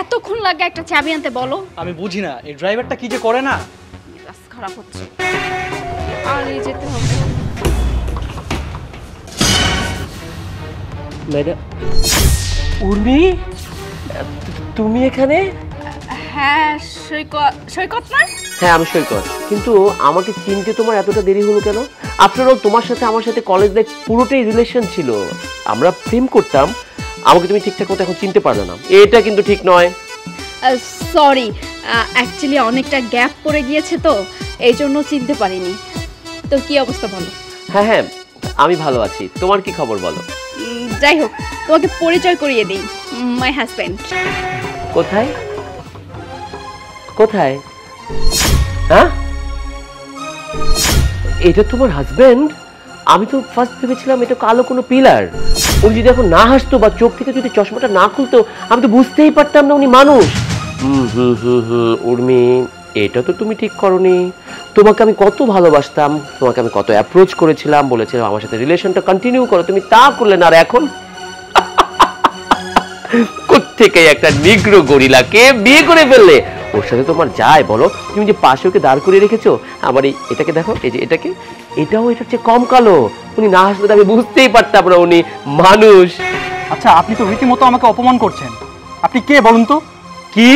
এতক্ষণ লাগে একটা চাবি আনতে বলো? আমি বুঝি না এই ড্রাইভারটা কি যে করে না। রাস্তা খারাপ হচ্ছে, আর এই যেতে হবে। ম্যাডাম উর্মি, তুমি এখানে? হ্যাঁ সৈকত। সৈকত না? হ্যাঁ আমি সৈকত, কিন্তু আমাকে চিনতে তোমার এতটা দেরি হলো কেন? আফটার অল তোমার সাথে আমার সাথে কলেজ লাইফ পুরোটাই রিলেশন ছিল, আমরা প্রেম করতাম। আমাকে তুমি ঠিকঠাক মতো এখন চিনতে পারলে না, এটা কিন্তু ঠিক নয়। সরি, অ্যাকচুয়ালি অনেকটা গ্যাপ পড়ে গিয়েছে তো, এই জন্য চিনতে পারিনি। তো কি অবস্থা বলো? হ্যাঁ হ্যাঁ আমি ভালো আছি, তোমার কি খবর বলো? যাই হোক, তোমাকে পরিচয় করিয়ে দিই, মাই হাজব্যান্ড। কোথায় কোথায়? হ্যাঁ এটা তোমার হাজবেন্ড? আমি তো ফার্স্ট ভেবেছিলাম এটা কালো কোনো পিলার। উনি যদি এখন না হাসতো বা চোখ থেকে যদি চশমাটা না খুলতো আমি তো বুঝতেই পারতাম না উনি মানুষ। উর্মি, এটা তো তুমি ঠিক করনি। তোমাকে আমি কত ভালোবাসতাম, তোমাকে আমি কত অ্যাপ্রোচ করেছিলাম, বলেছিলাম আমার সাথে রিলেশনটা কন্টিনিউ করো, তুমি তা করলে না। আর এখন কোত্থেকে একটা নিগ্রো গরিলাকে বিয়ে করে ফেললে। ওর সাথে তোমার যায় বলো? তুমি যে পাশে ওকে দাঁড় করিয়ে রেখেছো, আবার এটাকে দেখো, এই যে এটাকে, এটাও এটার চেয়ে কম কালো। উনি না হাসলে আমি বুঝতেই পারতাম না উনি মানুষ। আচ্ছা আপনি তো রীতিমতো আমাকে অপমান করছেন। আপনি কে বলুন তো? কি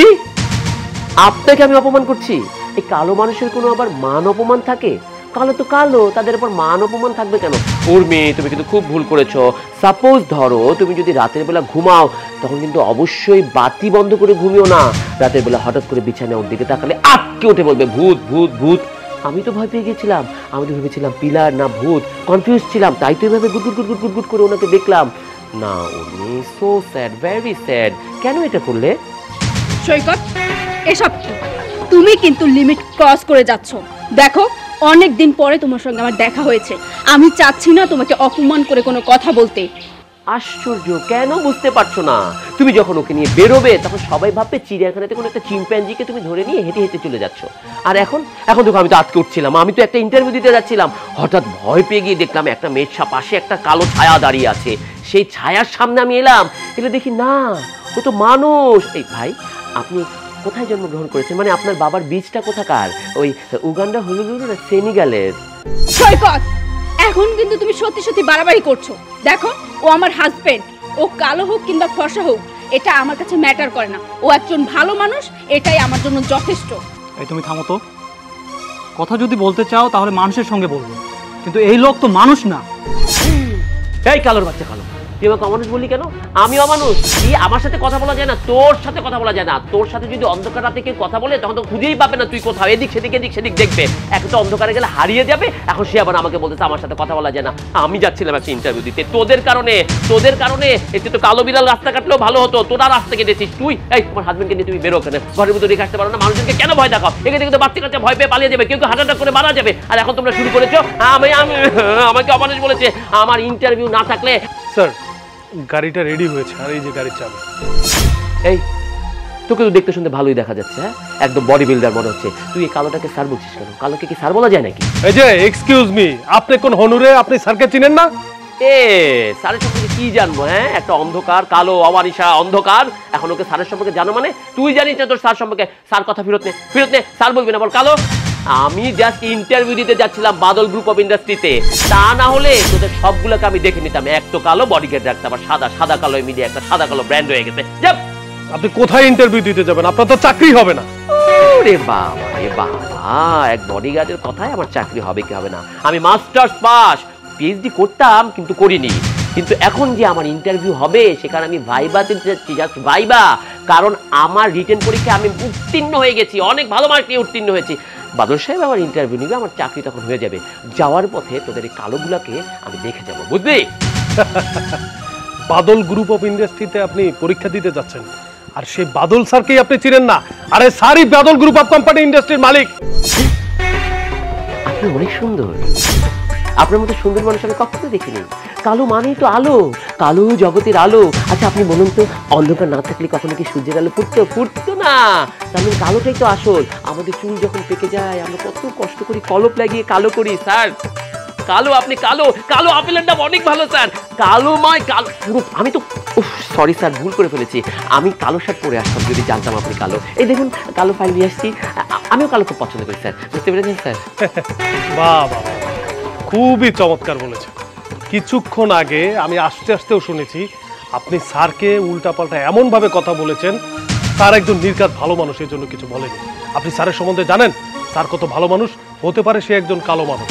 আপনাকে আমি অপমান করছি? এই কালো মানুষের কোনো আবার মান অপমান থাকে? কালো তো কালো, তাদের উপর মান অপমান থাকবে কেন? উর্মি, তুমি কিন্তু খুব ভুল করেছো। সাপোজ ধরো তুমি যদি রাতের বেলা ঘুমাও, তখন কিন্তু অবশ্যই বাতি বন্ধ করে ঘুমিও না। রাতের বেলা হঠাৎ করে বিছানায় ওর দিকে তাকালে আটকে উঠে বলবে ভূত ভূত ভূত। আমি তো ভয় পেয়ে গেছিলাম, আমি তো ভেবেছিলাম পিলার না ভূত, কনফিউজ ছিলাম, তাই তো এভাবে গুট গুট গুট গুট গুট করে ওনাকে দেখলাম। না Urmi, so sad, very sad. কেন এটা করলে? সৈকত, এসব তুমি কিন্তু লিমিট ক্রস করে যাচ্ছ। দেখো, অনেক দিন পরে তোমার সঙ্গে আমার দেখা হয়েছে, আমি চাচ্ছি না তোমাকে অপমান করে কোনো কথা বলতে। আশ্চর্য, কেন বুঝতে পারছো না? তুমি যখন ওকে নিয়ে বেরোবে তখন সবাই ভাববে চিড়িয়াখানাতে কোনো একটা চিম্প্যাঞ্জিকে তুমি ধরে নিয়ে হেঁটে হেঁটে চলে যাচ্ছ। আর এখন এখন দেখো আমি তো আটকে উঠছিলাম, আমি তো একটা ইন্টারভিউ দিতে যাচ্ছিলাম, হঠাৎ ভয় পেয়ে গিয়ে দেখলাম একটা মেয়ের পাশে একটা কালো ছায়া দাঁড়িয়ে আছে। সেই ছায়ার সামনে আমি এলাম, এলে দেখি না ও তো মানুষ। এই ভাই, আপনি কোথায় জন্মগ্রহণ করেছেন? মানে আপনার বাবার বীজটা কোথাকার? ওই উগান্ডা, হুলুলুলু না সেনেগালের? সৈকত, এখন কিন্তু তুমি সত্যি সত্যি বাড়াবাড়ি করছো। দেখো, ও আমার হাজবেন্ড, ও কালো হোক কিংবা ফর্সা হোক এটা আমার কাছে ম্যাটার করে না। ও একজন ভালো মানুষ, এটাই আমার জন্য যথেষ্ট। এই তুমি থামো তো। কথা যদি বলতে চাও তাহলে মানুষের সঙ্গে বলবো, কিন্তু এই লোক তো মানুষ না। এই কালোর বাচ্চা কালো, তুই আমাকে অমানুষ বললি কেন? আমি অমানুষ? কি আমার সাথে কথা বলা যায় না? তোর সাথে কথা বলা যায় না? তোর সাথে যদি অন্ধকার রাতে কেউ কথা বলে তখন তো খুঁজেই পাবে না তুই কোথাও, এদিক সেদিক এদিক সেদিক দেখবে, একটা তো অন্ধকারে গেলে হারিয়ে যাবে। এখন সে আবার আমাকে বলতেছে আমার সাথে কথা বলা যায় না। আমি যাচ্ছিলাম একটা ইন্টারভিউ দিতে, তোদের কারণে এতে তো কালো বিড়াল রাস্তা কাটলেও ভালো হতো, তোরা রাস্তা কেটেছিস তুই। এই তোমার হাজবেন্ডকে নিয়ে তুমি বেরো, কেন ঘরের ভিতরে রেখে আসতে পারো না? মানুষজনকে কেন ভয় দেখাও? এখানে দেখে তো বাচ্চা কাচ্চা ভয় পেয়ে পালিয়ে যাবে, কেউ হার্ট অ্যাটাক করে মারা যাবে। আর এখন তোমরা শুরু করেছো আমাকে অমানুষ বলেছে। আমার ইন্টারভিউ না থাকলে। স্যার, গাড়িটা রেডি হয়েছে, আর এই যে গাড়ির চাবি। এই তোকে তো দেখতে শুনতে ভালোই দেখা যাচ্ছে, হ্যাঁ একদম বডি বিল্ডার মনে হচ্ছে। তুই এই কালোটাকে স্যার বলছিস কেন? কালোকে কি স্যার বলা যায় নাকি? এই যে এক্সকিউজ মি, আপনি কোন হনুরে? আপনি স্যারকে চিনেন না? স্যারের সম্পর্কে কি জানবো? হ্যাঁ একটা অন্ধকার কালো অমানিসা অন্ধকার, এখন ওকে স্যারের সম্পর্কে জানো মানে? তুই জানিস না তোর স্যার সম্পর্কে? স্যার কথা ফেরত নে, স্যার বলবি না, বল কালো। আমি জাস্ট ইন্টারভিউ দিতে যাচ্ছিলাম বাদল গ্রুপ অফ ইন্ডাস্ট্রিতে, তা না হলে তোদের সবগুলোকে আমি দেখে নিতাম। এক তো কালো বডিগার্ড রাখতাম, আবার সাদা সাদা কালো মিলিয়ে একটা সাদা কালো ব্র্যান্ড হয়ে গেছে। আপনি কোথায় ইন্টারভিউ দিতে যাবেন? আপনার তো চাকরি হবে না। ওরে বাবা রে বাবা, এক বডিগার্ডের কথায় আমার চাকরি হবে কি হবে না? আমি মাস্টার্স পাস, পিএইচডি করতাম কিন্তু করিনি। কিন্তু এখন যে আমার ইন্টারভিউ হবে সেখানে আমি ভাইবা দিতে যাচ্ছি, জাস্ট ভাইবা। কারণ আমার রিটেন পরীক্ষায় আমি উত্তীর্ণ হয়ে গেছি, অনেক ভালো মার্ক নিয়ে উত্তীর্ণ হয়েছি। বাদল সাহেব আমার ইন্টারভিউ নিবে, আমার চাকরি তখন হয়ে যাবে। যাওয়ার পথে তোদের এই কালোগুলাকে আমি দেখে যাবো, বুঝলি? বাদল গ্রুপ অফ ইন্ডাস্ট্রিতে আপনি পরীক্ষা দিতে যাচ্ছেন, আর সেই বাদল স্যারকেই আপনি চিনেন না? আরে স্যারই বাদল গ্রুপ অফ কোম্পানি ইন্ডাস্ট্রির মালিক। আপনি অনেক সুন্দর, আপনার মতো সুন্দর মানুষ আমি কখনো দেখিনি। কালো মানেই তো আলো, কালো জগতের আলো। আচ্ছা আপনি বলুন তো, অন্ধকার না থাকলে কখনো কি সূর্যের আলো ফুটতো না? তাহলে কালোটাই তো আসল। আমাদের চুল যখন পেকে যায় আমরা কত কষ্ট করি কলপ লাগিয়ে কালো করি। স্যার কালো, আপনি কালো, কালো আপেলের নাম অনেক ভালো স্যার, কালোময় কালো পুরো। আমি তো সরি স্যার, ভুল করে ফেলেছি, আমি কালো শার্ট পরে আসতাম যদি জানতাম আপনি কালো। এই দেখুন কালো ফাইল নিয়ে আসছি, আমিও কালো খুব পছন্দ করি স্যার, বুঝতে পেরেছেন স্যার? বাহ বাহ, খুবই চমৎকার বলেছেন। কিছুক্ষণ আগে আমি আস্তে আস্তেও শুনেছি আপনি স্যারকে উল্টাপাল্টা এমনভাবে কথা বলেছেন, স্যার একজন নির্ঘাত ভালো মানুষ, এর জন্য কিছু বলেনি। আপনি স্যারের সম্বন্ধে জানেন স্যার কত ভালো মানুষ? হতে পারে সে একজন কালো মানুষ,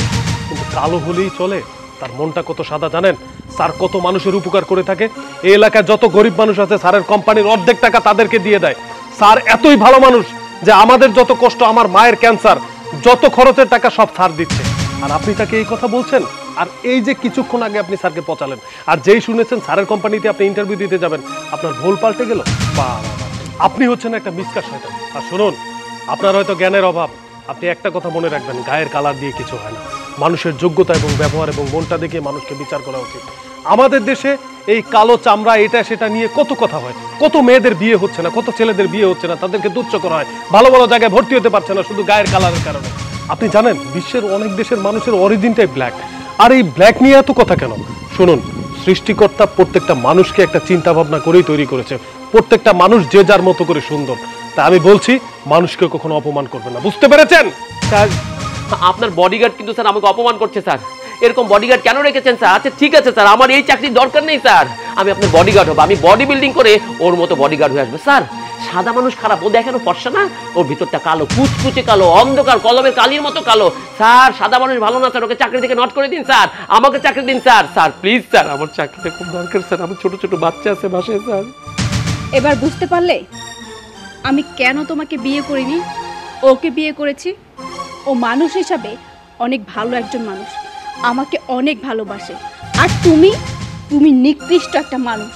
কিন্তু কালো হলেই চলে? তার মনটা কত সাদা জানেন? স্যার কত মানুষের উপকার করে থাকে। এই এলাকায় যত গরিব মানুষ আছে স্যারের কোম্পানির অর্ধেক টাকা তাদেরকে দিয়ে দেয়। স্যার এতই ভালো মানুষ যে আমাদের যত কষ্ট, আমার মায়ের ক্যান্সার, যত খরচের টাকা সব স্যার দিচ্ছে। আর আপনি তাকে এই কথা বলছেন? আর এই যে কিছুক্ষণ আগে আপনি স্যারকে পচালেন, আর যেই শুনেছেন স্যারের কোম্পানিতে আপনি ইন্টারভিউ দিতে যাবেন, আপনার ভুল পাল্টে গেল। বাহ, আপনি হচ্ছেন একটা মিসকা শয়তান। আর শুনুন, আপনার হয়তো জ্ঞানের অভাব, আপনি একটা কথা মনে রাখবেন, গায়ের কালার দিয়ে কিছু হয় না। মানুষের যোগ্যতা এবং ব্যবহার এবং মনটা দেখে মানুষকে বিচার করা উচিত। আমাদের দেশে এই কালো চামড়া এটা সেটা নিয়ে কত কথা হয়, কত মেয়েদের বিয়ে হচ্ছে না, কত ছেলেদের বিয়ে হচ্ছে না, তাদেরকে তুচ্ছ করা হয়, ভালো ভালো জায়গায় ভর্তি হতে পারছে না শুধু গায়ের কালারের কারণে। আপনি জানেন বিশ্বের অনেক দেশের মানুষের অরিজিনটাই ব্ল্যাক। আর এই ব্ল্যাক নিয়ে এত কথা কেন? শুনুন, সৃষ্টিকর্তা প্রত্যেকটা মানুষকে একটা চিন্তা ভাবনা করেই তৈরি করেছে। প্রত্যেকটা মানুষ যে যার মতো করে সুন্দর। তা আমি বলছি, মানুষকে কখনো অপমান করবেন না, বুঝতে পেরেছেন? স্যার আপনার বডিগার্ড কিন্তু স্যার আমাকে অপমান করছে স্যার, এরকম বডিগার্ড কেন রেখেছেন স্যার? আচ্ছা ঠিক আছে স্যার, আমার এই চাকরির দরকার নেই স্যার, আমি আপনার বডিগার্ড হবো, আমি বডি বিল্ডিং করে ওর মতো বডিগার্ড হয়ে আসবো। স্যার সাদা মানুষ খারাপ, ও দেখেন ফর্সা না, ওর ভিতরটা কালো, কুচকুচে কালো, অন্ধকার, কলমের কালির মতো কালো। স্যার সাদা মানুষ ভালো না স্যার, ওকে চাকরি থেকে নট করে দিন স্যার, আমাকে চাকরি দিন স্যার। স্যার প্লিজ স্যার, আমার চাকরিটা খুব দরকার স্যার, আমার ছোট ছোট বাচ্চা আছে বাসায় স্যার। এবার বুঝতে পারলে আমি কেন তোমাকে বিয়ে করিনি, ওকে বিয়ে করেছি? ও মানুষ হিসাবে অনেক ভালো একজন মানুষ, আমাকে অনেক ভালোবাসে। আর তুমি তুমি নিকৃষ্ট একটা মানুষ।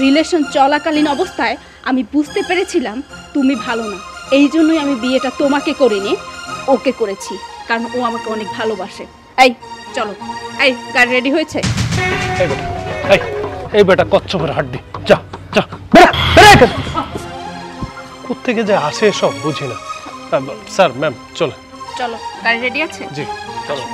রিলেশন চলাকালীন অবস্থায় আমি বুঝতে পেরেছিলাম তুমি ভালো না, এই জন্যই আমি বিয়েটা তোমাকে করিনি, ওকে করেছি, কারণ ও আমাকে অনেক ভালোবাসে। এই চলো, এই গাড়ি রেডি হয়েছে? এই বেটা কচ্ছপের হাড্ডি, যা যা, কোত্থেকে যে আসে সব বুঝি না। স্যার ম্যাম চলো। চলো, গাড়ি রেডি আছে? জি চলো।